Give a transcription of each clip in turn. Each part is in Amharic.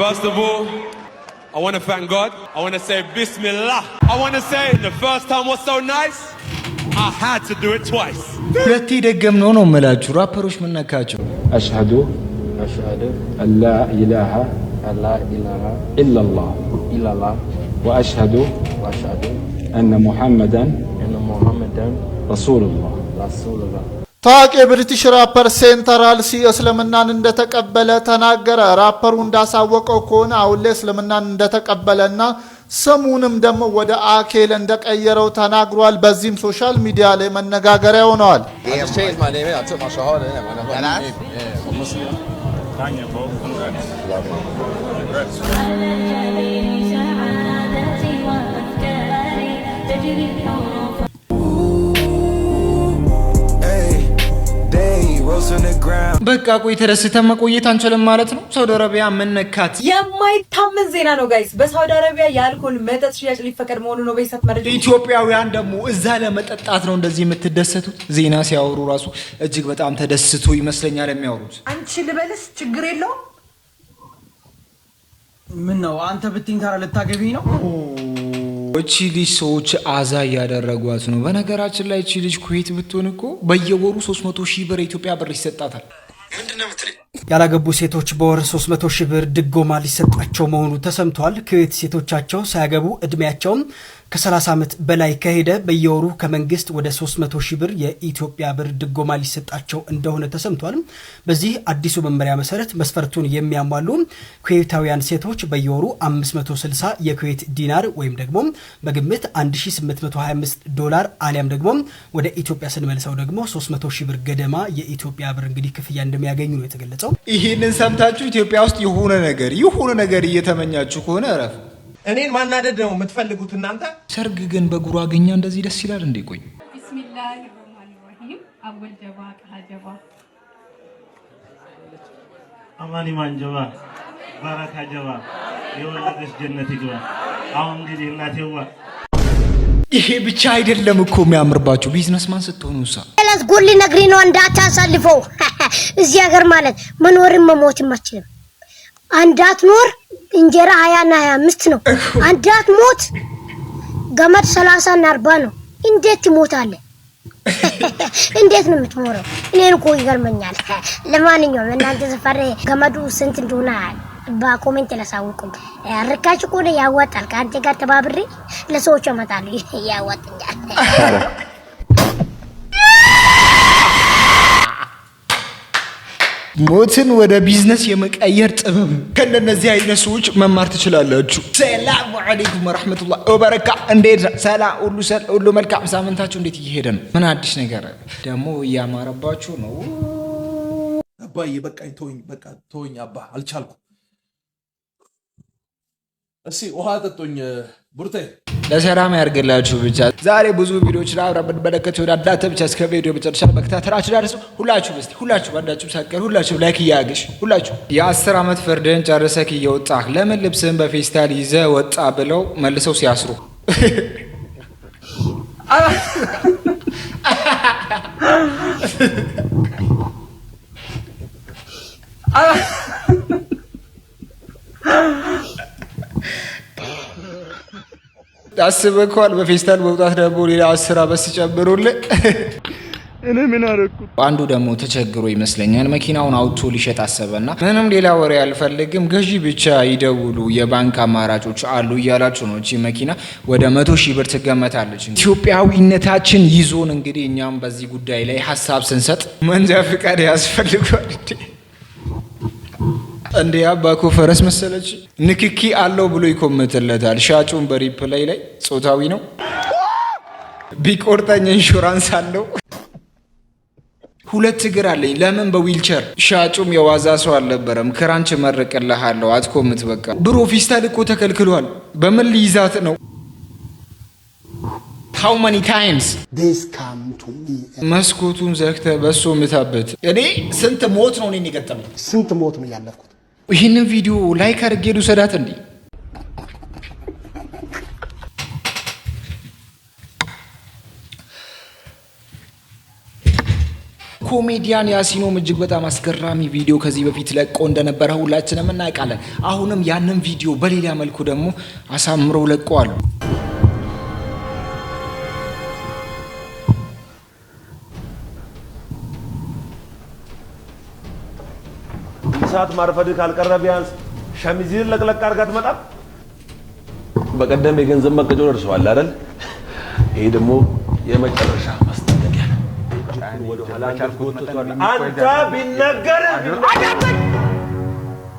First of all, I want to thank God. I want to say Bismillah. I want to say the first time was so nice, I had to do it twice. ሁለቴ ደገም ነው የምላችሁ ራፐሮች ምን ነካቸው? أشهد أن لا إله إلا الله وأشهد أن محمدا رسول الله ታዋቂ የብሪቲሽ ራፐር ሴንትራል ሲ እስልምናን እንደተቀበለ ተናገረ። ራፐሩ እንዳሳወቀው ከሆነ አሁን ላይ እስልምናን እንደተቀበለና ስሙንም ደግሞ ወደ አኬል እንደቀየረው ተናግሯል። በዚህም ሶሻል ሚዲያ ላይ መነጋገሪያ ሆነዋል። በቃ ቆይ ተደስተን መቆየት አንችልም ማለት ነው። ሳውዲ አረቢያ መነካት የማይታመን ዜና ነው ጋይስ። በሳውዲ አረቢያ የአልኮል መጠጥ ሽያጭ ሊፈቀድ መሆኑ ነው በይሳት መረጃ። ኢትዮጵያውያን ደግሞ እዛ ለመጠጣት ነው እንደዚህ የምትደሰቱት። ዜና ሲያወሩ ራሱ እጅግ በጣም ተደስቶ ይመስለኛል የሚያወሩት። አንቺ ልበልስ ችግር የለው። ምን ነው አንተ ብትኝ ታራ ልታገቢኝ ነው? እቺ ልጅ ሰዎች አዛ ያደረጓት ነው። በነገራችን ላይ እቺ ልጅ ኩዌት ብትሆን እኮ በየወሩ 300,000 ብር የኢትዮጵያ ብር ይሰጣታል። ያላገቡ ሴቶች በወር 300,000 ብር ድጎማ ሊሰጣቸው መሆኑ ተሰምቷል። ኩዌት ሴቶቻቸው ሳያገቡ እድሜያቸውም ከ30 ዓመት በላይ ከሄደ በየወሩ ከመንግስት ወደ 300,000 ብር የኢትዮጵያ ብር ድጎማ ሊሰጣቸው እንደሆነ ተሰምቷል። በዚህ አዲሱ መመሪያ መሰረት መስፈርቱን የሚያሟሉ ኩዌታውያን ሴቶች በየወሩ 560 የኩዌት ዲናር ወይም ደግሞ በግምት $1825 አሊያም ደግሞ ወደ ኢትዮጵያ ስንመልሰው ደግሞ 300,000 ብር ገደማ የኢትዮጵያ ብር እንግዲህ ክፍያ እንደሚያገኙ ነው የተገለጸው። ይህንን ሰምታችሁ ኢትዮጵያ ውስጥ የሆነ ነገር እየተመኛችሁ ከሆነ እረፉ። እኔን ማናደድ ነው የምትፈልጉት እናንተ? ሰርግ ግን በጉራጌኛ እንደዚህ ደስ ይላል እንዴ? ቆይ ቢስሚላሂ ረህማኒ ረሂም አወል ጀባ ቀሃጀባ አማኒ ማንጀባ ባረካ ጀባ የወለደች ጀነት ይግባ። አሁን እንግዲህ እናቴዋ ይሄ ብቻ አይደለም እኮ የሚያምርባችሁ ቢዝነስማን ስትሆኑሳ ለስ ጎል ነግሪ ነው እንዳታሳልፈው። እዚህ ሀገር ማለት መኖርም መሞትም አትችልም። አንዳት ኖር እንጀራ 20 እና 25 ነው። አንዳት ሞት ገመድ 30 እና 40 ነው። እንዴት ትሞታለህ? እንዴት ነው የምትሞረው? እኔን እኮ ይገርመኛል። ለማንኛውም እናንተ ሰፈር ገመዱ ስንት እንደሆነ በኮሜንት ላሳውቁኝ። ርካሽ እኮ ነው ያዋጣል። ከአንተ ጋር ተባብሬ ለሰዎች አመጣለሁ። ያዋጣኛል። ሞትን ወደ ቢዝነስ የመቀየር ጥበብ ከነዚህ አይነት ሰዎች መማር ትችላላችሁ። ሰላም አለይኩም ወራህመቱላሂ ወበረካቱ። እንዴት ሰላም ሁሉ መልካም። ሳምንታችሁ እንዴት እየሄደ ነው? ምን አዲስ ነገር ደግሞ እያማረባችሁ ነው? አባዬ በቃኝ፣ ተወኝ አባ፣ አልቻልኩም። እሺ ውሃ ጠጦኝ ቡርቴ። ለሰላም ያርግላችሁ። ብቻ ዛሬ ብዙ ቪዲዮዎች አብረን ብንመለከት ይሆናል። እናንተ ብቻ እስከ ቪዲዮ መጨረሻ መከታተላችሁ ዳርሱ። ሁላችሁ ባንዳችሁ ሳቀር ሁላችሁ ላይክ እያገሽ ሁላችሁ የ10 ዓመት ፍርድን ጨርሰክ እየወጣህ ለምን ልብስህን በፌስታል ይዘህ ወጣ ብለው መልሰው ሲያስሩ አስበከዋል። በፌስታል መውጣት ደግሞ ሌላ 10 ዓመት ሲጨምሩልህ እኔ ምን አደረኩት? አንዱ ደግሞ ተቸግሮ ይመስለኛል መኪናውን አውጥቶ ሊሸጥ አሰበና ምንም ሌላ ወሬ አልፈልግም ገዢ ብቻ ይደውሉ የባንክ አማራጮች አሉ እያላችሁ ነው። እቺ መኪና ወደ 100,000 ብር ትገመታለች። ኢትዮጵያዊነታችን ይዞን እንግዲህ እኛም በዚህ ጉዳይ ላይ ሐሳብ ስንሰጥ መንጃ ፍቃድ ያስፈልጋል እንዴ? አባኮ ፈረስ መሰለች። ንክኪ አለው ብሎ ይኮምትለታል ሻጩን በሪፕላይ ላይ ጾታዊ ነው ቢቆርጠኝ ኢንሹራንስ አለው። 2 እግር አለኝ ለምን በዊልቸር ሻጩም የዋዛ ሰው አልነበረም። ክራንች መርቅልሃለሁ አትኮምት በቃ ብሮ ፌስታል እኮ ተከልክሏል። በምን ሊይዛት ነው? How many times this come to me? መስኮቱን ዘግተህ በሶ ምታበት። እኔ ስንት ሞት ነው እኔን የገጠመኝ? ስንት ሞት ነው ያለፍኩት? ይህንን ቪዲዮ ላይክ አድርጌ ልውሰዳት እንዴ? ኮሜዲያን ያሲኖም እጅግ በጣም አስገራሚ ቪዲዮ ከዚህ በፊት ለቆ እንደነበረ ሁላችንም እናውቃለን። አሁንም ያንን ቪዲዮ በሌላ መልኩ ደግሞ አሳምረው ለቀዋል። ሰዓት ማርፈድ ካልቀረ ቢያንስ ሸሚዝን ለቅለቅ አድርጋ ትመጣ። በቀደም የገንዘብ መቀጮ ደርሰዋል አይደል? ይሄ ደግሞ የመጨረሻ ማስጠንቀቂያ ነው። አንተ ቢነገር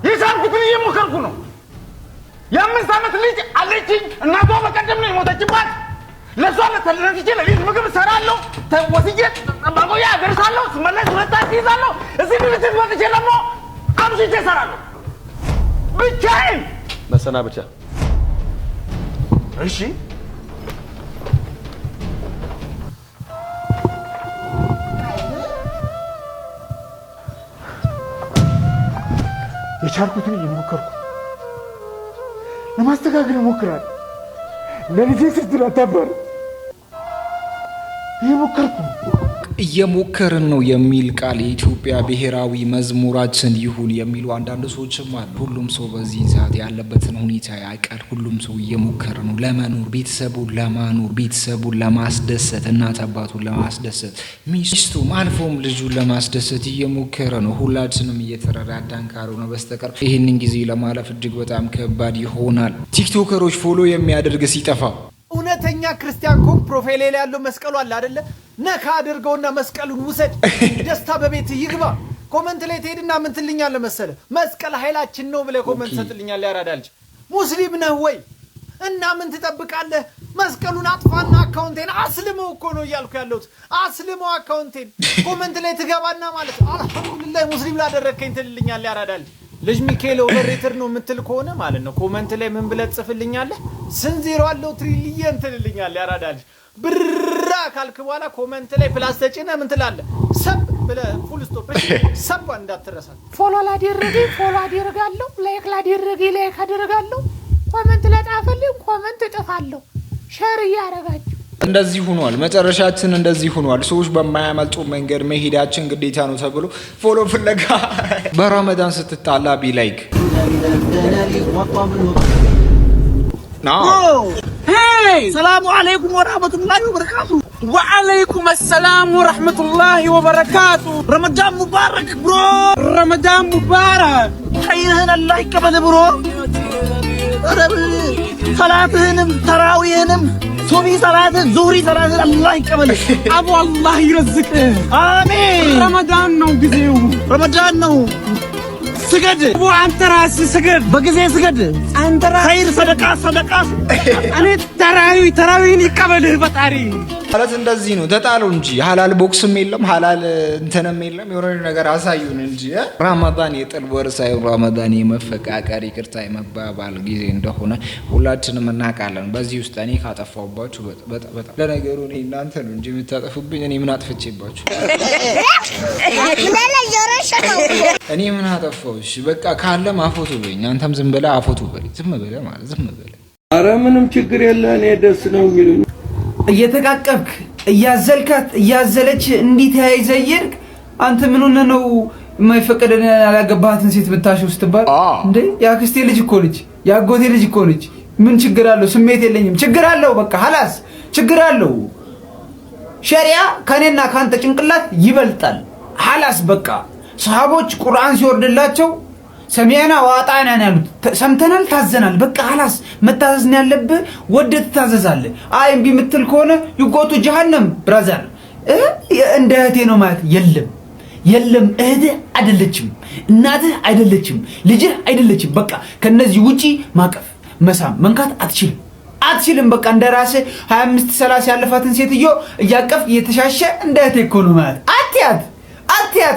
የሳምኩትን እየሞከርኩ ነው። የ5 ዓመት ልጅ አለችኝ። እናቷ በቀደም ነው የሞተችባት። ለሷ ለተለነትቼ ለሊት ምግብ እሰራለሁ፣ ወስጄ በቆያ አደርሳለሁ፣ ስመለስ መጣች ይዛለሁ። እዚህ ቤት መጥቼ ደግሞ አምሽቼ እሰራለሁ ብቻዬን። መሰናበቻ እሺ። የቻልኩትን እየሞከርኩ ለማስተካከል እሞክራለሁ። ለልጄ ስትል አታባር እየሞከርኩ እየሞከርን ነው የሚል ቃል የኢትዮጵያ ብሔራዊ መዝሙራችን ይሁን የሚሉ አንዳንድ ሰዎችም አሉ። ሁሉም ሰው በዚህ ሰዓት ያለበትን ሁኔታ ያውቃል። ሁሉም ሰው እየሞከረ ነው ለመኖር፣ ቤተሰቡን ለማኖር፣ ቤተሰቡን ለማስደሰት፣ እናት አባቱን ለማስደሰት፣ ሚስቱም አልፎም ልጁን ለማስደሰት እየሞከረ ነው። ሁላችንም እየተረዳዳን ካልሆነ በስተቀር ይህንን ጊዜ ለማለፍ እጅግ በጣም ከባድ ይሆናል። ቲክቶከሮች ፎሎ የሚያደርግ ሲጠፋ እውነተኛ ክርስቲያን ኮንክ ፕሮፋይል ላይ ያለው መስቀሉ አለ አይደለ? ነካ አድርገውና መስቀሉን ውሰድ፣ ደስታ በቤት ይግባ። ኮመንት ላይ ትሄድና ምን ትልኛለህ መሰለህ? መስቀል ኃይላችን ነው ብለህ ኮመንት ሰጥልኛለህ። ያራዳልጅ ሙስሊም ነህ ወይ? እና ምን ትጠብቃለህ? መስቀሉን አጥፋና አካውንቴን አስልመው እኮ ነው እያልኩ ያለሁት። አስልመው አካውንቴን። ኮመንት ላይ ትገባና ማለት አልሐምዱሊላህ ሙስሊም ላደረከኝ ትልልኛለህ። ያራዳልጅ ልጅ ሚካኤል ኦቨርሬተር ነው የምትል ከሆነ ማለት ነው ኮመንት ላይ ምን ብለህ ጽፍልኛለህ? ስንዜሮ አለው ትሪሊየን ትልልኛለህ። ያራዳልጅ ብራ ካልክ በኋላ ኮመንት ላይ ፕላስ ተጭነህ ምን ትላለህ? ሰብ ብለህ ፉል ስቶፕ ሰብ እንዳትረሳ። ፎሎ ላደረገ ፎሎ አደርጋለሁ፣ ላይክ ላደረገ ላይክ አደርጋለሁ፣ ኮመንት ለጣፈልኝ ኮመንት እጥፋለሁ። ሼር እያደረጋችሁ እንደዚህ ሆኗል። መጨረሻችን እንደዚህ ሆኗል። ሰዎች በማያመልጡ መንገድ መሄዳችን ግዴታ ነው ተብሎ ፎሎ ፍለጋ በረመዳን ስትጣላ ቢላይክ ሰላሙ አለይኩም ወራህመቱላሂ ወበረካቱ። ወአለይኩም ሰላም ወራህመቱላሂ ወበረካቱ። ረመዳን ሙባረክ ብሮ፣ ረመዳን ሙባረክ። ኸይርህን አላህ ይቀበል ብሮ። ሰላትህንም ተራዊህንም ሱቢ ሰላትን ዙሪ ሰላትን አላህ ይቀበል። አቡ አላህ ይረዝቅህ። አሜን። ረመዳን ነው ጊዜው፣ ረመዳን ነው። ስገድ አቡ አንተ ራስህ ስገድ፣ በጊዜ ስገድ። አንተ ራስህ ኸይር ሰደቃ ሰደቃ። እኔ ተራዊን ይቀበልህ ፈጣሪ። ማለት እንደዚህ ነው። ተጣሉ እንጂ ሐላል ቦክስም የለም ሐላል እንትንም የለም። የሆነ ነገር አሳዩን እንጂ ረመዳን የጥል ወር ሳይሆን ረመዳን የመፈቃቀር ይቅርታ የመባባል ጊዜ እንደሆነ ሁላችንም እናውቃለን። በዚህ ውስጥ እኔ ካጠፋሁባችሁ በጣም ለነገሩ እኔ እናንተ ነው እንጂ የምታጠፉብኝ። እኔ ምን አጥፍቼባችሁ? እኔ ምን አጠፋሁ? እሺ በቃ ካለም አፎቱ በኝ። አንተም ዝም ብለህ አፎቱ በል። ዝም ብለህ ማለት ዝም ብለህ። ኧረ ምንም ችግር የለ። እኔ ደስ ነው የሚሉኝ። እየተቃቀብክ እያዘልካት እያዘለች እንዲህ ተያይዘየርክ አንተ ምን ሆነህ ነው የማይፈቀደን ያላገባሃትን ሴት ብታሽው ስትባል እንዴ? ያክስቴ ልጅ እኮ ልጅ ያጎቴ ልጅ እኮ ልጅ ምን ችግር አለው? ስሜት የለኝም። ችግር አለው። በቃ ሐላስ ችግር አለው። ሸሪዓ ከኔና ካንተ ጭንቅላት ይበልጣል። ሐላስ በቃ ሰሃቦች ቁርአን ሲወርድላቸው ሰሚያና ዋጣና ያሉት ሰምተናል፣ ታዘናል። በቃ ሐላስ መታዘዝ ነው ያለብህ። ወደህ ትታዘዛለህ። አይ እምቢ የምትል ከሆነ ይጎቱ ጀሃነም። ብራዘር እንደ እህቴ ነው ማለት የለም። እህትህ አይደለችም፣ እናትህ አይደለችም፣ ልጅህ አይደለችም። በቃ ከነዚህ ውጪ ማቀፍ፣ መሳም፣ መንካት አትችልም። በቃ እንደ ራስህ 25 30 ያለፋትን ሴትዮ እያቀፍ እየተሻሸ እንደ እህቴ እኮ ነው ማለት አትያት።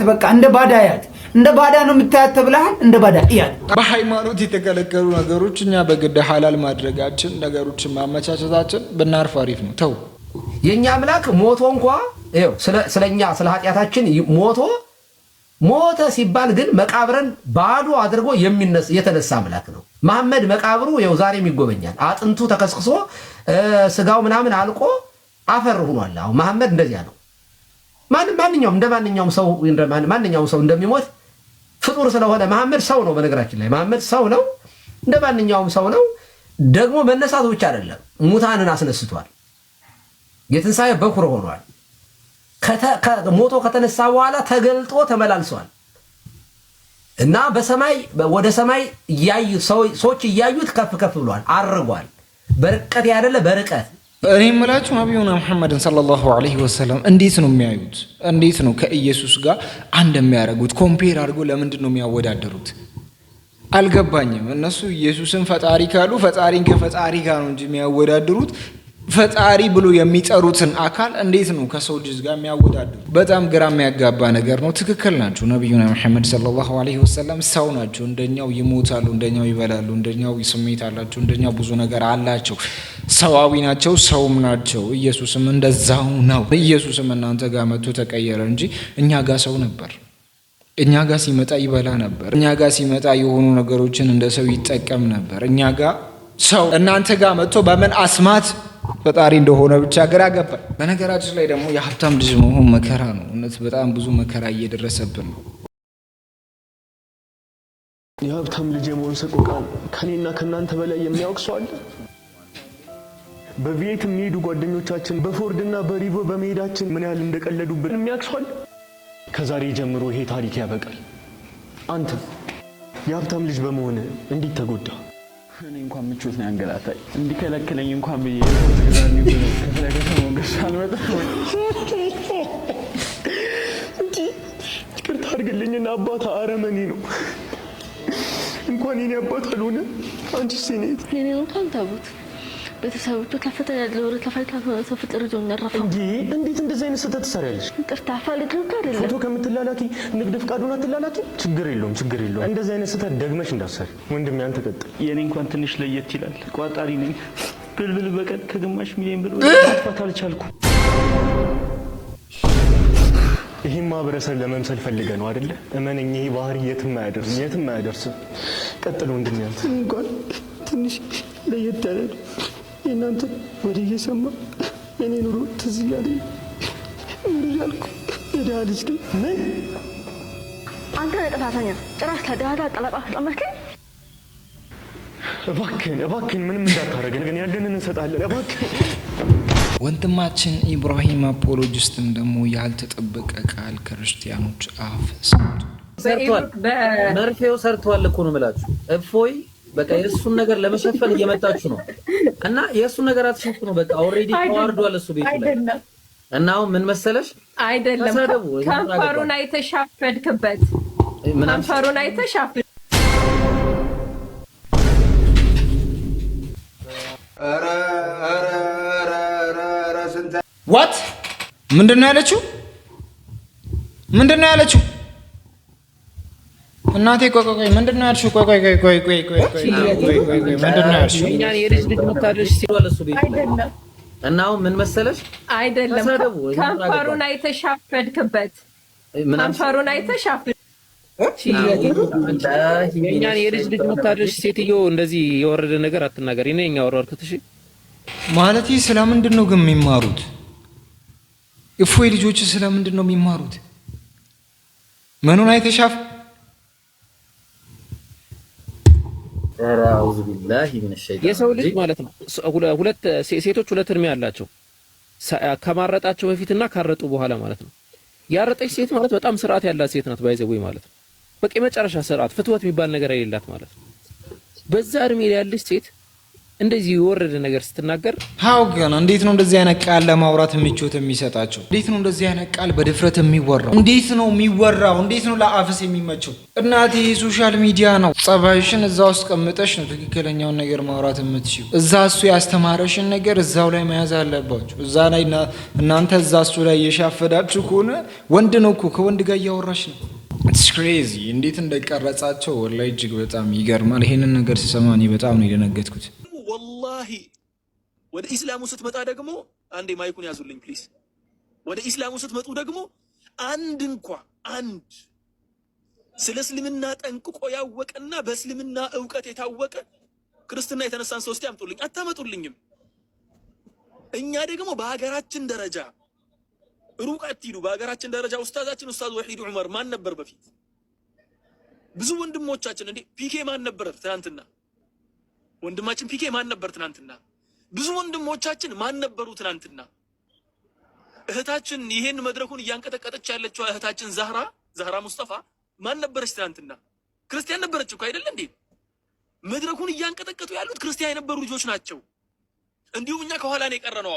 በቃ እንደ ባዳያት እንደ ባዳ ነው የምታያት ተብለሃል። እንደ ባዳ እያት። በሃይማኖት የተከለከሉ ነገሮች እኛ በግድ ሐላል ማድረጋችን ነገሮችን ማመቻቸታችን ብናርፍ አሪፍ ነው። ተው የኛ አምላክ ሞቶ እንኳ ይኸው ስለኛ ስለ ኃጢአታችን ሞተ ሲባል ግን መቃብርን ባዶ አድርጎ የተነሳ አምላክ ነው። መሐመድ መቃብሩ ይኸው ዛሬም ይጎበኛል። አጥንቱ ተከስክሶ ስጋው ምናምን አልቆ አፈር ሆኗል። አሁን መሐመድ እንደዚያ ነው። ማንኛውም ሰው እንደሚሞት ፍጡር ስለሆነ መሐመድ ሰው ነው። በነገራችን ላይ መሐመድ ሰው ነው፣ እንደ ማንኛውም ሰው ነው። ደግሞ መነሳቱ ብቻ አይደለም፣ ሙታንን አስነስቷል። የትንሣኤ በኩር ሆኗል። ሞቶ ከተነሳ በኋላ ተገልጦ ተመላልሷል እና በሰማይ ወደ ሰማይ ሰዎች እያዩት ከፍ ብሏል፣ አርጓል። በርቀት ያደለ በርቀት እኔ የምላችሁ ነብዩና መሐመድን ሰለላሁ ዐለይሂ ወሰለም እንዴት ነው የሚያዩት? እንዴት ነው ከኢየሱስ ጋር አንድ የሚያደርጉት? ኮምፔር አድርገው ለምንድን ነው የሚያወዳደሩት? አልገባኝም። እነሱ ኢየሱስን ፈጣሪ ካሉ ፈጣሪን ከፈጣሪ ጋር ነው እንጂ የሚያወዳድሩት ፈጣሪ ብሎ የሚጠሩትን አካል እንዴት ነው ከሰው ልጅ ጋር የሚያወዳድሩት? በጣም ግራ የሚያጋባ ነገር ነው። ትክክል ናቸው። ነብዩና መሐመድ ሰለላሁ ዐለይሂ ወሰለም ሰው ናቸው። እንደኛው ይሞታሉ፣ እንደኛው ይበላሉ፣ እንደኛው ስሜት አላቸው፣ እንደኛው ብዙ ነገር አላቸው። ሰዋዊ ናቸው፣ ሰውም ናቸው። ኢየሱስም እንደዛው ነው። ኢየሱስም እናንተ ጋር መጥቶ ተቀየረ እንጂ እኛ ጋር ሰው ነበር። እኛ ጋር ሲመጣ ይበላ ነበር። እኛ ጋር ሲመጣ የሆኑ ነገሮችን እንደ ሰው ይጠቀም ነበር። እኛ ጋር ሰው እናንተ ጋር መጥቶ በምን አስማት ፈጣሪ እንደሆነ ብቻ ግራ ገባኝ። በነገራችን ላይ ደግሞ የሀብታም ልጅ መሆን መከራ ነው። እውነት በጣም ብዙ መከራ እየደረሰብን ነው። የሀብታም ልጅ የመሆን ሰቆቃን ከኔና ከናንተ በላይ የሚያውቅ ሰው አለ? በቪኤት የሚሄዱ ጓደኞቻችን በፎርድና በሪቮ በመሄዳችን ምን ያህል እንደቀለዱብን የሚያውቅ ሰው አለ? ከዛሬ ጀምሮ ይሄ ታሪክ ያበቃል። አንተ የሀብታም ልጅ በመሆን እንዴት ተጎዳ? እኔ እንኳን ምቾት ነው ያንገላታኝ። እንዲከለክለኝ እንኳን ብዬ ተግዛኒ ከተለከተው ገሻል በጣም ይቅርታ አድርግልኝና አባታ አረመኔ ነው። እንኳን የኔ አባት አልሆነ አንቺ ሲኔት የኔ እንኳን ታቡት ቤተሰቦቹ ከፍተኛ ለወረ ተፈልካ ተፈጥሮ ጆን ነራፋ እንዴት እንደዚህ አይነት ስህተት ትሰሪያለሽ? ይቅርታ ፈልግ ነው አይደለም። ፎቶ ከምትላላኪ ንግድ ፍቃዱን አትላላኪ። ችግር የለውም። እንደዚህ አይነት ስህተት ደግመሽ እንዳትሰሪ ወንድሜ። አንተ ቀጥል። የኔ እንኳን ትንሽ ለየት ይላል። ቋጣሪ ነኝ። ብልብል በቀን ከግማሽ ሚሊዮን ብር ማጥፋት አልቻልኩም። ይሄን ማህበረሰብ ለመምሰል ፈልገ ነው አይደለ? እመነኝ፣ ይሄ ባህሪ የትም አያደርስም። ቀጥል ወንድሜ። አንተ እንኳን ትንሽ ለየት ያለ የእናንተ ወደ እየሰማ የኔ ኑሮ ትዝ እያለኝ ኑሮ ያልኩ የድሃ ልጅ ግን ምን አንተ ጥፋተኛ ጭራሽ ከድሃ ጋር ጠለቃህ ጠመድከኝ። እባክህን ምንም እንዳታረገን ግን ያለንን እንሰጣለን። እባክህን ወንድማችን ኢብራሂም አፖሎጂስትን ደግሞ ያልተጠበቀ ቃል ክርስቲያኖች አፍ ሰምቷል። መርፌው ሰርቷል እኮ ነው የምላችሁ። እፎይ በቃ የእሱን ነገር ለመሸፈን እየመጣችሁ ነው እና የእሱን ነገር አትሸፍኑ። በቃ ኦልሬዲ ተዋርዷል እሱ ቤት ላይ እና አሁን ምን መሰለሽ አይደለም ከንፈሩን አይተሻፈድክበት ከንፈሩን አይተሻፈድ ዋት ምንድነው ያለችው? እናቴ ቆይ ምንድነው ያልሽው? ቆይ ምንድነው ያልሽው? እኛን የልጅ ልጅ መታደሽ ሲሏል እሱ ቤት አይደለም እና አሁን ምን መሰለሽ አይደለም ከንፈሩን አይተሻፈድክበት ከንፈሩን አይተሻፈድ እኛን የልጅ ልጅ መታደሽ ሴትዮ እንደዚህ የወረደ ነገር አትናገሪ። እኔ እኛ ወረርኩት። እሺ ማለት ስለምንድን ነው ግን የሚማሩት? እፎይ ልጆች ስለምንድን ነው የሚማሩት? ምኑን አይተሻፍ አውዙ ቢላሂ ሚነ ሸይጣን የሰው ልጅ ማለት ነው። ሁለት ሴቶች ሁለት እድሜ ያላቸው ከማረጣቸው በፊትና ካረጡ በኋላ ማለት ነው። ያረጠች ሴት ማለት በጣም ስርዓት ያላት ሴት ናት። ባይዘው ማለት ነው በቃ የመጨረሻ ስርዓት ፍትወት የሚባል ነገር የሌላት ማለት ነው። በዛ እድሜ ላይ ያለች ሴት እንደዚህ የወረደ ነገር ስትናገር ሃው ግን እንዴት ነው እንደዚህ አይነት ቃል ለማውራት ምቾት የሚሰጣቸው? እንዴት ነው እንደዚህ አይነት ቃል በድፍረት የሚወራው? እንዴት ነው የሚወራው? እንዴት ነው ለአፍስ የሚመቸው? እናቴ ሶሻል ሚዲያ ነው። ጸባይሽን እዛ ውስጥ ቀምጠሽ ነው ትክክለኛውን ነገር ማውራት የምትችይው። እዛ እሱ ያስተማረሽን ነገር እዛው ላይ መያዝ አለባችሁ። እዛ ላይ እናንተ እዛ እሱ ላይ የሻፈዳችሁ ከሆነ ወንድ ነው እኮ ከወንድ ጋር እያወራሽ ነው። ኢትስ ክሬዚ እንዴት እንደቀረጻቸው ወላሂ እጅግ በጣም ይገርማል። ይሄንን ነገር ሲሰማ እኔ በጣም ነው የደነገጥኩት። ወላሂ ወደ ኢስላሙ ስትመጣ ደግሞ አንዴ ማይኩን ያዙልኝ ፕሊዝ። ወደ ኢስላሙ ስትመጡ ደግሞ አንድ ስለ እስልምና ጠንቅቆ ያወቀና በእስልምና ዕውቀት የታወቀ ክርስትና የተነሳን ሰው እስቲ አምጡልኝ። አታመጡልኝም። እኛ ደግሞ በሀገራችን ደረጃ ሩቅ አትሂዱ። በሀገራችን ደረጃ ኡስታዝ ወሒድ ዑመር ማን ነበር በፊት? ብዙ ወንድሞቻችን እንዴ ፒኬ ማን ነበር ትናንትና? ወንድማችን ፒኬ ማን ነበር ትናንትና? ብዙ ወንድሞቻችን ማን ነበሩ ትናንትና? እህታችን ይሄን መድረኩን እያንቀጠቀጠች ያለችው እህታችን ዛህራ ሙስጠፋ ማን ነበረች ትናንትና? ክርስቲያን ነበረች እኮ አይደል እንዴ? መድረኩን እያንቀጠቀጡ ያሉት ክርስቲያን የነበሩ ልጆች ናቸው። እንዲሁም እኛ ከኋላ ነው የቀረነው።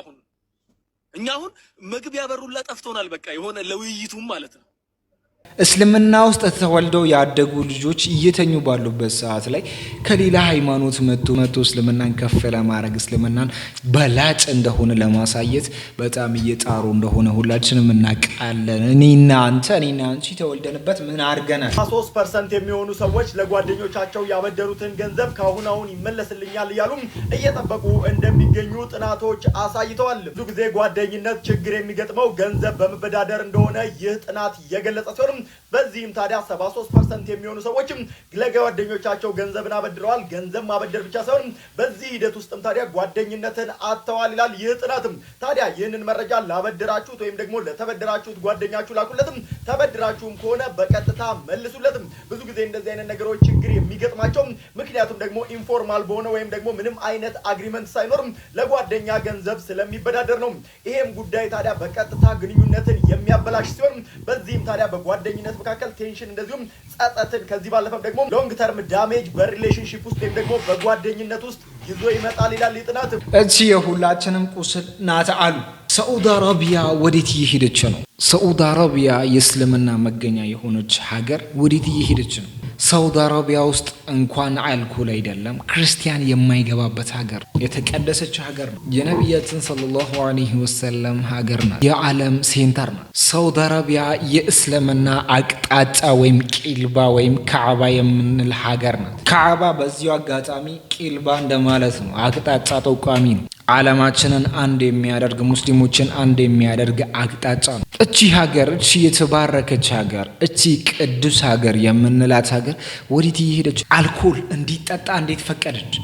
እኛ አሁን መግቢያ በሩላ ጠፍቶናል። በቃ የሆነ ለውይይቱም ማለት ነው። እስልምና ውስጥ ተወልደው ያደጉ ልጆች እየተኙ ባሉበት ሰዓት ላይ ከሌላ ሃይማኖት መጥቶ እስልምናን ከፍ ለማድረግ እስልምናን በላጭ እንደሆነ ለማሳየት በጣም እየጣሩ እንደሆነ ሁላችንም እናውቃለን። እኔና አንቺ ተወልደንበት ምን አድርገናል? 3% የሚሆኑ ሰዎች ለጓደኞቻቸው ያበደሩትን ገንዘብ ካሁን ይመለስልኛል እያሉ እየጠበቁ እንደሚገኙ ጥናቶች አሳይተዋል። ብዙ ጊዜ ጓደኝነት ችግር የሚገጥመው ገንዘብ በመበዳደር እንደሆነ ይህ ጥናት የገለጸ ሲሆን በዚህም ታዲያ 73% የሚሆኑ ሰዎችም ለጓደኞቻቸው ገንዘብን አበድረዋል። ገንዘብ ማበደር ብቻ ሳይሆን በዚህ ሂደት ውስጥም ታዲያ ጓደኝነትን አጥተዋል ይላል ይህ ጥናትም። ታዲያ ይህንን መረጃ ላበደራችሁት ወይም ደግሞ ለተበደራችሁት ጓደኛችሁ ላኩለትም፣ ተበድራችሁም ከሆነ በቀጥታ መልሱለትም። ብዙ ጊዜ እንደዚህ አይነት ነገሮች ችግር የሚገጥማቸው ምክንያቱም ደግሞ ኢንፎርማል በሆነ ወይም ደግሞ ምንም አይነት አግሪመንት ሳይኖርም ለጓደኛ ገንዘብ ስለሚበዳደር ነው። ይሄም ጉዳይ ታዲያ በቀጥታ ግንኙነትን የሚያበላሽ ሲሆን በዚህም ታዲያ በጓደኝነት መካከል ቴንሽን እንደዚሁም ጸጸትን ከዚህ ባለፈም ደግሞ ሎንግ ተርም ዳሜጅ በሪሌሽንሺፕ ውስጥ ወይም ደግሞ በጓደኝነት ውስጥ ይዞ ይመጣል ይላል ጥናት። እቺ የሁላችንም ቁስል ናት አሉ። ሳዑዲ አረቢያ ወዴት እየሄደች ነው? ሳዑዲ አረቢያ የእስልምና መገኛ የሆነች ሀገር ወዴት እየሄደች ነው? ሳዑዲ አረቢያ ውስጥ እንኳን አልኮል አይደለም ክርስቲያን የማይገባበት ሀገር፣ የተቀደሰች ሀገር ነው። የነቢያችን ሰለላሁ ዐለይሂ ወሰለም ሀገር ናት። የዓለም ሴንተር ናት። ሳዑዲ አረቢያ የእስልምና አቅጣጫ ወይም ቂልባ ወይም ካዕባ የምንል ሀገር ናት። ካዕባ በዚሁ አጋጣሚ ቂልባ እንደማለት ነው። አቅጣጫ ጠቋሚ ነው። ዓለማችንን አንድ የሚያደርግ ሙስሊሞችን አንድ የሚያደርግ አቅጣጫ ነው። እቺ ሀገር እቺ የተባረከች ሀገር እቺ ቅዱስ ሀገር የምንላት ሀገር ወዴት እየሄደች? አልኮል እንዲጠጣ እንዴት ፈቀደች?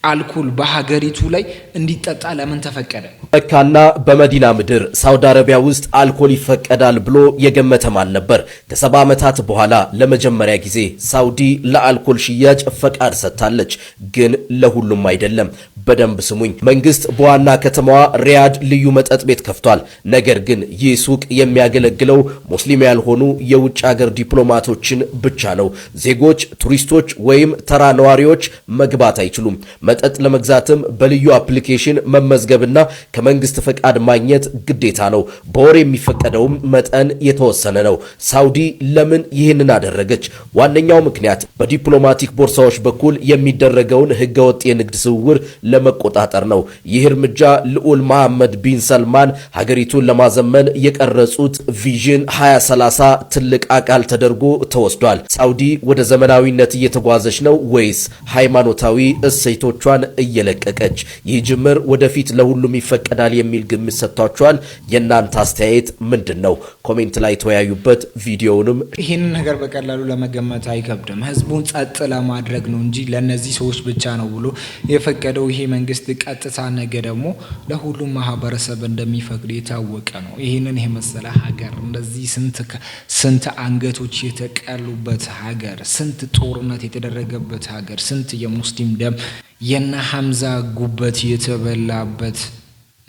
አልኮል በሀገሪቱ ላይ እንዲጠጣ ለምን ተፈቀደ? መካና በመዲና ምድር ሳውዲ አረቢያ ውስጥ አልኮል ይፈቀዳል ብሎ የገመተም አልነበር። ከ70 ዓመታት በኋላ ለመጀመሪያ ጊዜ ሳውዲ ለአልኮል ሽያጭ ፈቃድ ሰጥታለች። ግን ለሁሉም አይደለም። በደንብ ስሙኝ። መንግስት በዋና ከተማዋ ሪያድ ልዩ መጠጥ ቤት ከፍቷል። ነገር ግን ይህ ሱቅ የሚያገለግለው ሙስሊም ያልሆኑ የውጭ ሀገር ዲፕሎማቶችን ብቻ ነው። ዜጎች፣ ቱሪስቶች ወይም ተራ ነዋሪዎች መግባት አይችሉም። መጠጥ ለመግዛትም በልዩ አፕሊኬሽን መመዝገብና ከመንግስት ፈቃድ ማግኘት ግዴታ ነው። በወር የሚፈቀደውም መጠን የተወሰነ ነው። ሳውዲ ለምን ይህንን አደረገች? ዋነኛው ምክንያት በዲፕሎማቲክ ቦርሳዎች በኩል የሚደረገውን ህገወጥ የንግድ ዝውውር ለመቆጣጠር ነው። ይህ እርምጃ ልዑል መሐመድ ቢን ሰልማን ሀገሪቱን ለማዘመን የቀረጹት ቪዥን 2030 ትልቅ አካል ተደርጎ ተወስዷል። ሳውዲ ወደ ዘመናዊነት እየተጓዘች ነው ወይስ ሃይማኖታዊ እሴቶቿን እየለቀቀች? ይህ ጅምር ወደፊት ለሁሉም ይፈቀዳል የሚል ግምት ሰጥቷቸዋል። የእናንተ አስተያየት ምንድን ነው? ኮሜንት ላይ ተወያዩበት። ቪዲዮውንም ይህን ነገር በቀላሉ ለመገመት አይከብድም። ህዝቡን ጸጥ ለማድረግ ነው እንጂ ለነዚህ ሰዎች ብቻ ነው ብሎ የፈቀደው ይሄ መንግስት ቀጥታ ነገ ደግሞ ለሁሉም ማህበረሰብ እንደሚፈቅድ የታወቀ ነው። ይህንን የመሰለ ሀገር እንደዚህ ስንት አንገቶች የተቀሉበት ሀገር፣ ስንት ጦርነት የተደረገበት ሀገር፣ ስንት የሙስሊም ደም የነ ሐምዛ ጉበት የተበላበት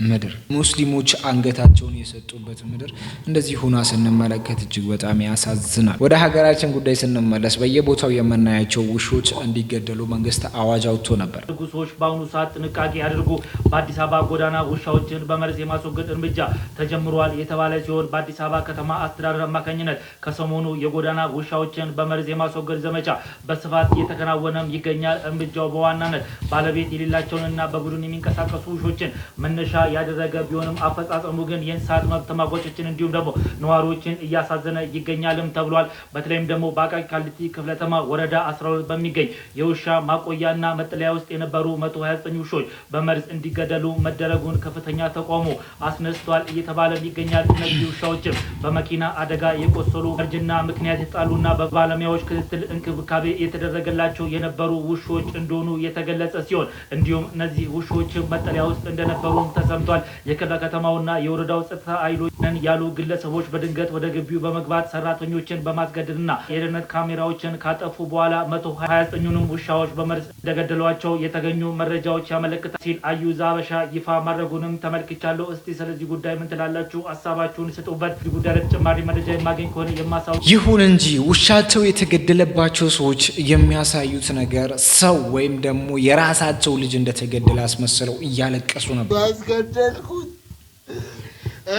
ምድር፣ ሙስሊሞች አንገታቸውን የሰጡበት ምድር እንደዚህ ሆና ስንመለከት እጅግ በጣም ያሳዝናል። ወደ ሀገራችን ጉዳይ ስንመለስ በየቦታው የምናያቸው ውሾች እንዲገደሉ መንግስት አዋጅ አውጥቶ ነበር። ሰዎች በአሁኑ ሰዓት ጥንቃቄ አድርጉ። በአዲስ አበባ ጎዳና ውሻዎችን በመርዝ የማስወገድ እርምጃ ተጀምሯል የተባለ ሲሆን በአዲስ አበባ ከተማ አስተዳደር አማካኝነት ከሰሞኑ የጎዳና ውሻዎችን በመርዝ የማስወገድ ዘመቻ በስፋት እየተከናወነም ይገኛል። እርምጃው በዋናነት ባለቤት የሌላቸውንና በቡድን የሚንቀሳቀሱ ውሾችን መነሻ ያደረገ ቢሆንም አፈጻጸሙ ግን የእንስሳት መብት ተሟጋቾችን እንዲሁም ደግሞ ነዋሪዎችን እያሳዘነ ይገኛልም ተብሏል። በተለይም ደግሞ በአቃቂ ቃሊቲ ክፍለተማ ወረዳ 12 በሚገኝ የውሻ ማቆያና መጠለያ ውስጥ የነበሩ 129 ውሾች በመርዝ እንዲገደሉ መደረጉን ከፍተኛ ተቃውሞ አስነስቷል እየተባለ ይገኛል። እነዚህ ውሻዎችም በመኪና አደጋ የቆሰሉ እርጅና ምክንያት የተጣሉና በባለሙያዎች ክትትል እንክብካቤ የተደረገላቸው የነበሩ ውሾች እንደሆኑ የተገለጸ ሲሆን እንዲሁም እነዚህ ውሾች መጠለያ ውስጥ እንደነበሩ ተሰምቷል። ተሰምቷል። የክፍለ ከተማውና የወረዳው ጸጥታ ኃይሎች ነን ያሉ ግለሰቦች በድንገት ወደ ግቢው በመግባት ሰራተኞችን በማስገደድና የደህንነት ካሜራዎችን ካጠፉ በኋላ 129ኙንም ውሻዎች በመርዝ እንደገደሏቸው የተገኙ መረጃዎች ያመለክታል ሲል አዩዝ ሀበሻ ይፋ ማድረጉንም ተመልክቻለሁ። እስቲ ስለዚህ ጉዳይ ምን ትላላችሁ? ሀሳባችሁን ስጡበት። እዚህ ጉዳይ ላይ ተጨማሪ መረጃ የማገኝ ከሆነ የማሳውቅ ይሁን እንጂ ውሻቸው የተገደለባቸው ሰዎች የሚያሳዩት ነገር ሰው ወይም ደግሞ የራሳቸው ልጅ እንደተገደለ አስመስለው እያለቀሱ ነበር። ያስገደልኩት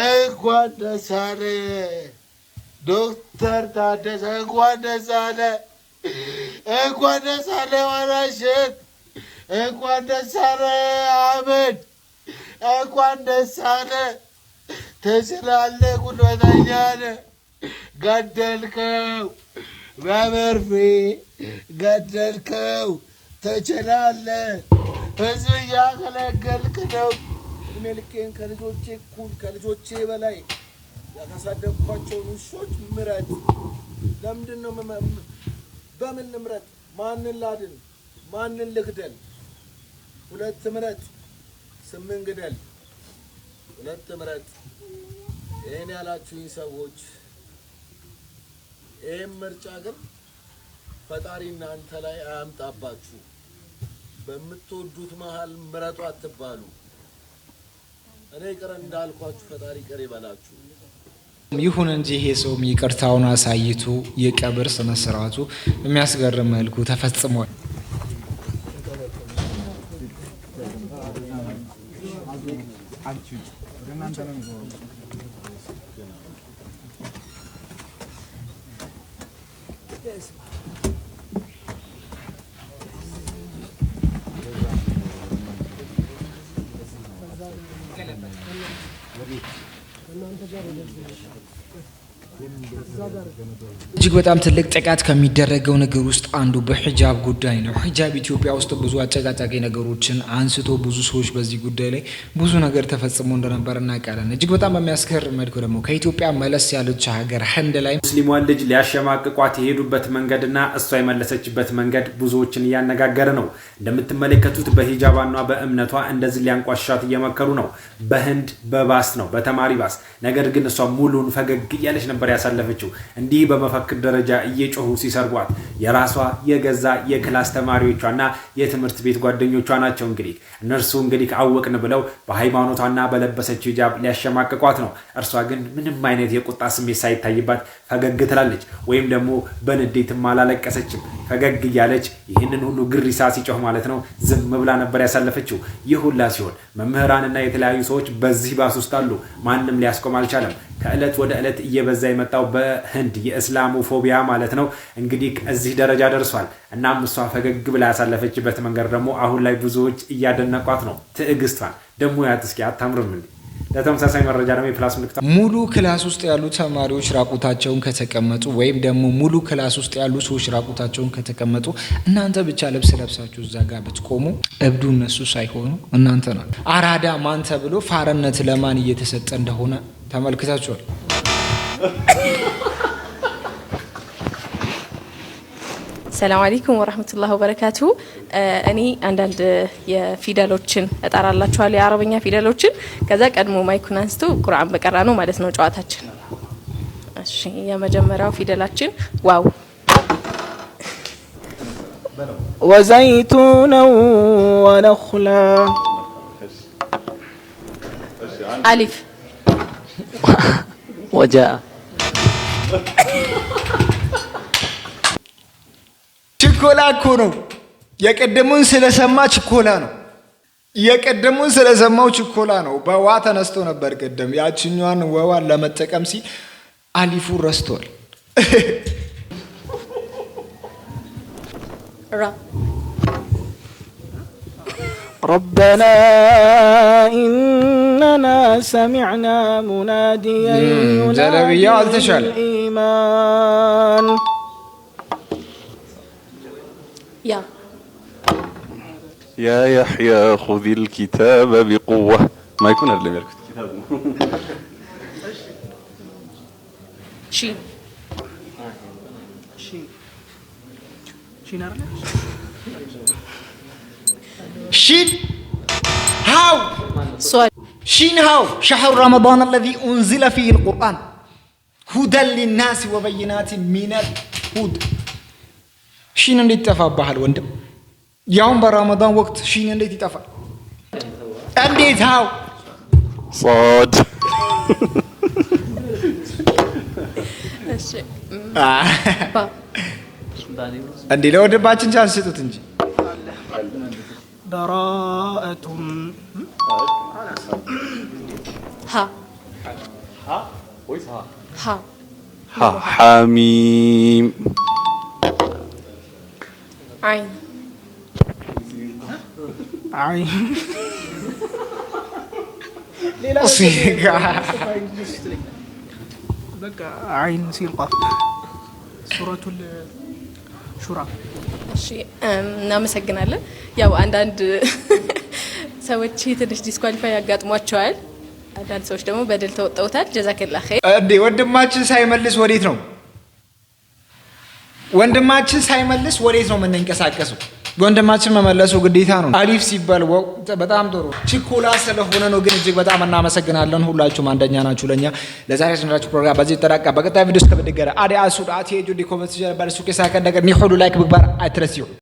እንኳን ደስ አለ ዶክተር ታደሰ፣ እንኳን ደስ አለ፣ እንኳን ደስ አለ ወራሸት፣ እንኳን ደስ አለ አህመድ፣ እንኳን ደስ አለ። ትችላለህ፣ ጉልበተኛ ነህ። ገደልከው፣ በመርፌ ገደልከው። ትችላለህ፣ ህዝብ እያገለገልክ ነው። እድሜ ልኬን ከልጆቼ እኩል ከልጆቼ በላይ ያሳደግኳቸውን ውሾች ምረጥ። ለምንድን ነው በምን ልምረጥ? ማንን ላድን? ማንን ልግደል? ሁለት ምረጥ፣ 8 ግደል። ሁለት ምረጥ። ይህን ያላችሁኝ ሰዎች ይህም ምርጫ ግን ፈጣሪ እናንተ ላይ አያምጣባችሁ። በምትወዱት መሃል ምረጡ አትባሉ። እኔ ቅር እንዳልኳችሁ ፈጣሪ ቅር ይበላችሁ። ይሁን እንጂ ይሄ ሰውም ይቅርታውን አሳይቶ የቀብር ስነ ስርዓቱ በሚያስገርም መልኩ ተፈጽሟል። እጅግ በጣም ትልቅ ጥቃት ከሚደረገው ነገር ውስጥ አንዱ በሂጃብ ጉዳይ ነው። ሂጃብ ኢትዮጵያ ውስጥ ብዙ አጨቃጫቂ ነገሮችን አንስቶ ብዙ ሰዎች በዚህ ጉዳይ ላይ ብዙ ነገር ተፈጽሞ እንደነበር እናውቃለን። እጅግ በጣም በሚያስገርም መልኩ ደግሞ ከኢትዮጵያ መለስ ያለች ሀገር ህንድ ላይ ሙስሊሟን ልጅ ሊያሸማቅቋት የሄዱበት መንገድና እሷ የመለሰችበት መንገድ ብዙዎችን እያነጋገረ ነው። እንደምትመለከቱት በሂጃባኗ በእምነቷ እንደዚህ ሊያንቋሻት እየመከሩ ነው። በህንድ በባስ ነው በተማሪ ባስ። ነገር ግን እሷ ሙሉን ፈገግ እያለች ነበር ያሳለፈችው። እንዲህ በመፈክር ደረጃ እየጮሁ ሲሰርቧት የራሷ የገዛ የክላስ ተማሪዎቿና የትምህርት ቤት ጓደኞቿ ናቸው። እነርሱ አወቅን ብለው በሃይማኖቷና በለበሰችው ሂጃብ ሊያሸማቅቋት ነው። እርሷ ግን ምንም አይነት የቁጣ ስሜት ሳይታይባት ፈገግ ትላለች። ወይም ደግሞ በንዴትም አላለቀሰችም። ፈገግ እያለች ይህንን ሁሉ ግሪሳ ሲጮህ ማለት ነው ዝም ብላ ነበር ያሳለፈችው። ይህ ሁላ ሲሆን መምህራንና የተለያዩ ሰዎች በዚህ ባስ ውስጥ አሉ። ማንም ሊያስቆም አልቻለም። ከእለት ወደ እለት እየበዛ የመጣው በህንድ የእስላሙ ፎቢያ ማለት ነው እዚህ ደረጃ ደርሷል። እናም እሷ ፈገግ ብላ ያሳለፈችበት መንገድ ደግሞ አሁን ላይ ብዙዎች እያደነቋት ነው። ትዕግስቷን ደግሞ ያትስኪ አታምርም እንዴ? ለተመሳሳይ መረጃ ደግሞ የፕላስ ምልክት ሙሉ ክላስ ውስጥ ያሉ ተማሪዎች ራቁታቸውን ከተቀመጡ ወይም ደግሞ ሙሉ ክላስ ውስጥ ያሉ ሰዎች ራቁታቸውን ከተቀመጡ እናንተ ብቻ ልብስ ለብሳችሁ እዛ ጋር ብትቆሙ እብዱ እነሱ ሳይሆኑ እናንተ ናችሁ። አራዳ ማን ተብሎ ፋርነት ለማን እየተሰጠ እንደሆነ ተመልክታችኋል። ሰላም አለይኩም ወራህመቱላሂ ወበረካቱሁ። እኔ አንዳንድ የፊደሎችን እጠራላችኋለሁ፣ የአረበኛ ፊደሎችን። ከዛ ቀድሞ ማይኩን አንስቶ ቁርአን በቀራ ነው ማለት ነው ጨዋታችን። እሺ፣ የመጀመሪያው ፊደላችን ዋው። ወዘይቱነ ወነኽላ። አሊፍ ወጃ። ችኮላ እኮ ነው። የቀደሙን ስለሰማ ችኮላ ነው። የቀደሙን ስለሰማው ችኮላ ነው። በዋ ተነስቶ ነበር ቀደም። ያችኛዋን ወዋን ለመጠቀም ሲል አሊፉን ረስቷል። ራ ربنا إننا سمعنا مناديا ينادي للإيمان. يا يحيى خذ الكتاب بقوة. ما يكون هذا اللي يركض كتاب. شين شين هاو شين هاو شهر رمضان الذي أنزل فيه القرآن هدى للناس وبينات من الهدى شين اللي تفا بحال وندم يوم برمضان وقت شين اللي تفا انديت هاو صاد عندي لو دباچن ቻንስ ስጡት እንጂ براءة ها ها ويس ها ها ها حميم عين عين بقى عين سين قاف سورة الشورى እሺ እናመሰግናለን። ያው አንዳንድ ሰዎች ትንሽ ዲስኳሊፋይ ያጋጥሟቸዋል። አንዳንድ ሰዎች ደግሞ በድል ተወጣውታል። ጀዛከላ ኸይር። እንዴ ወንድማችን ሳይመልስ ወዴት ነው? ወንድማችን ሳይመልስ ወዴት ነው የምንንቀሳቀሰው? ወንድማችን መመለሱ ግዴታ ነው። አሊፍ ሲባል በጣም ጥሩ ችኮላ ስለሆነ ነው። ግን እጅግ በጣም እናመሰግናለን። ሁላችሁም አንደኛ ናችሁ ለኛ። ለዛሬ ስንራችሁ ፕሮግራም በዚህ ተራቃ። በቀጣይ ቪዲዮ እስከምንገናኝ አዲ አሱዳት የጁዲ ኮሜንት ጀነበር ሱቄ ሳከ ነገር ኒ ሁሉ ላይክ ምግባር አትረሲው